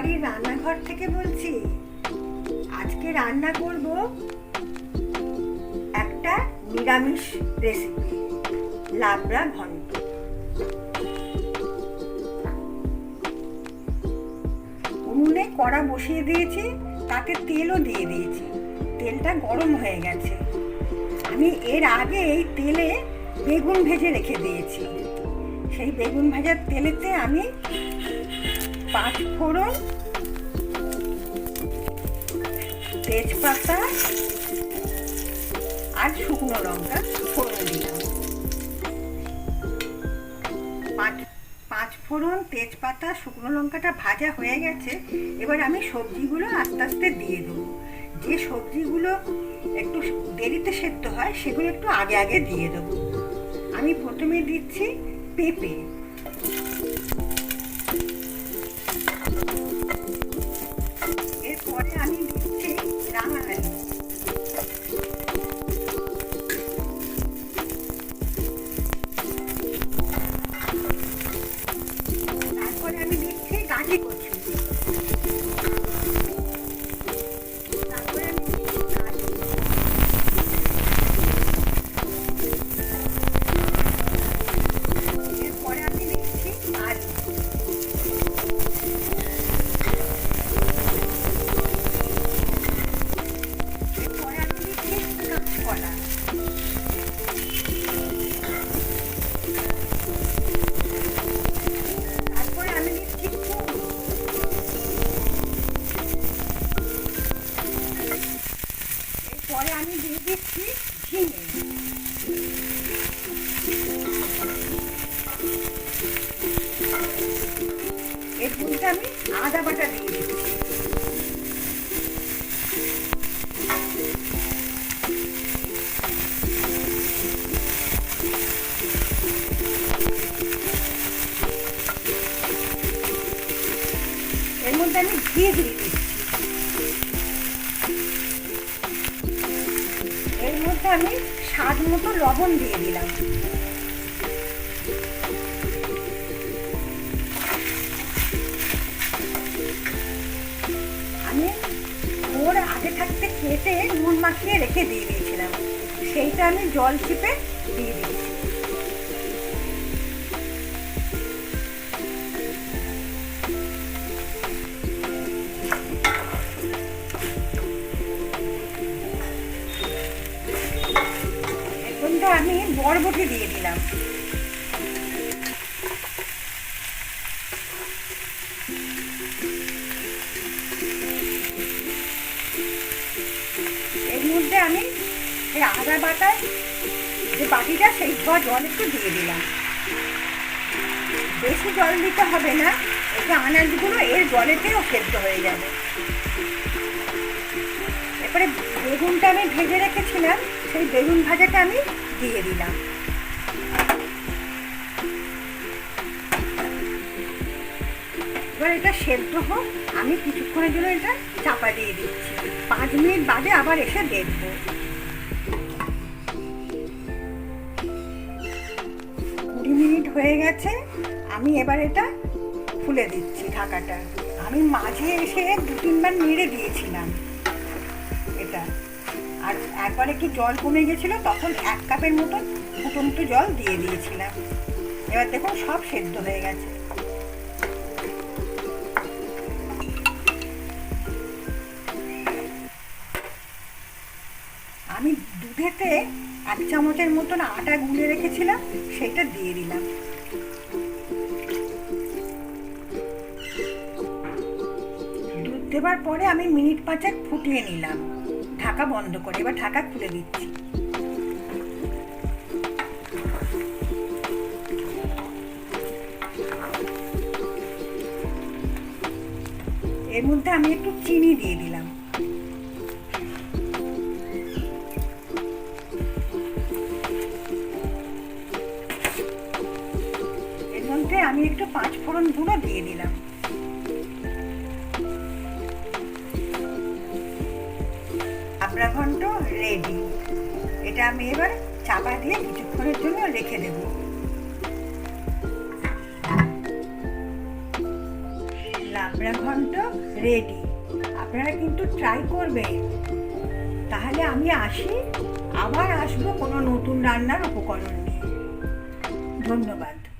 বাড়ির রান্নাঘর থেকে বলছি। আজকে রান্না করব একটা নিরামিষ রেসিপি, লাবড়া ঘন্ট। উনুনে কড়া বসিয়ে দিয়েছি, তাতে তেলও দিয়ে দিয়েছি। তেলটা গরম হয়ে গেছে। আমি এর আগে এই তেলে বেগুন ভেজে রেখে দিয়েছি। সেই বেগুন ভাজার তেলেতে আমি 5 ফোড়ন, তেজপাতা আর শুকনো লঙ্কা ফোড়ন দিলাম। 5 ফোড়ন, তেজপাতা, শুকনো লঙ্কাটা ভাজা হয়ে গেছে। এবার আমি সবজিগুলো আস্তে আস্তে দিয়ে দেবো। যে সবজিগুলো একটু দেরিতে সেদ্ধ হয় সেগুলো একটু আগে আগে দিয়ে দেবো। আমি প্রথমে দিচ্ছি পেঁপে, এরপরে আমি দিচ্ছি রাঙা আলু, তারপরে আমি দিচ্ছি গাঁটি কচু, তারপরে আমি দিচ্ছি আলু, এরপরে আমি দিচ্ছি আলু, এরপরে আমি দিচ্ছি কাঁচকলা, তারপরে আমি দিচ্ছি কুমড়ো, এরপরে আমি দিয়ে দিচ্ছি ঝিঙে, এর মধ্যে আমি আদা বাটা দিয়ে দিচ্ছি। এর মধ্যে আমি ঘি দিয়ে দিচ্ছি। এর মধ্যে আমি স্বাদ মতো লবণ দিয়ে দিলাম। আমি ওর আগে থাকতে কেটে নুন মাখিয়ে রেখে দিয়ে দিয়েছিলাম, সেইটা আমি জল চিপে দিয়ে দিয়েছি। এরপর আমি বরবটি দিয়ে দিলাম। এর মধ্যে আমি এই আদা বাটার যে বাটিটা সেই ধোয়া জল একটু দিয়ে দিলাম। বেশি জল দিতে হবে না, এতে আনাজগুলো এর জলেতেও সেদ্ধ হয়ে যাবে। এরপরে বেগুনটা আমি ভেজে রেখেছিলাম, সেই বেগুন ভাজাটা আমি দিয়ে দিলাম। এবার এটা সেদ্ধ হোক, আমি কিছুক্ষণের জন্য এটা চাপা দিয়ে দিচ্ছি। 5 মিনিট বাদে আবার এসে দেখবো। 20 মিনিট হয়ে গেছে। আমি এবার এটা খুলে দিচ্ছি ঢাকাটা। আমি মাঝে এসে 2-3 বার নেড়ে দিয়েছিলাম এটা, আর একবার একটু জল কমে গেছিলো, তখন 1 কাপের মতন ফুটন্ত জল দিয়ে দিয়েছিলাম। এবার দেখুন সব সেদ্ধ হয়ে গেছে। আমি দুধেতে 1 চামচের মতন আটা গুলে রেখেছিলাম, সেটা দিয়ে দিলাম। দুধ দেওয়ার পরে আমি মিনিট 5 ফুটিয়ে নিলাম, ঢাকা বন্ধ করে। এবার ঢাকা খুলে দিচ্ছি। এর মধ্যে আমি একটু চিনি দিয়ে দিলাম। এর মধ্যে আমি একটু 5 ফোড়ন গুঁড়ো দিয়ে দিলাম। লাবড়া ঘন্ট রেডি। এটা আমি এবার চাপা দিয়ে কিছুক্ষণের জন্য রেখে দেবো। লাবড়া লাবড়া ঘন্ট রেডি। আপনারা কিন্তু ট্রাই করবেন। তাহলে আমি আসি, আবার আসবো কোনো নতুন রান্নার উপকরণ নিয়ে। ধন্যবাদ।